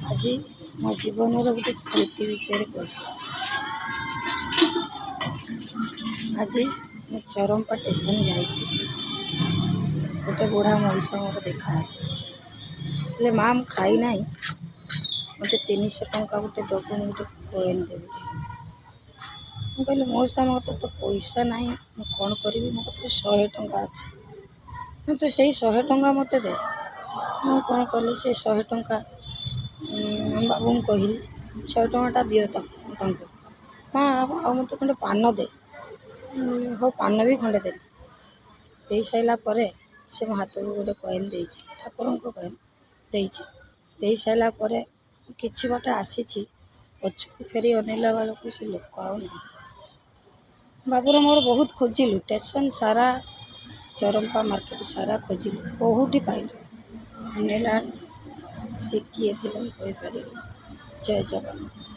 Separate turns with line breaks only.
आज मो जीवन गोटे स्मृति विषय कह आज मैं चरंपा स्टेशन जाइए गोटे बुढ़ा मनीषा मोर देखा हेले माँ मु खाई ना मत 300 टंका गोटे दबु गोटे कॉइन देवी कहली मौसा मत तो पैसा ना मुझे कौन करी मो कत 100 टंका अच्छे तो से 100 टंका मत दे मुझे कौन कली से 100 टंका बाबू कहली 100 टंकाटा दियो माँ आ मत खंडे पान दे हो पान भी खंडे दे सारापर से मो हाथ को गोटे कॉइन दे ठाकुर को कॉइन दे सारापर कि बाटे आसी पछक फेरी अनेला बेलू से लोक आ बाबूर मोर बहुत खोजिलु स्टेशन सारा चरंपा मार्केट सारा खोजिलु बहुटी पाइलु अनेला से किए थे कहीपर जय जगन्नाथ।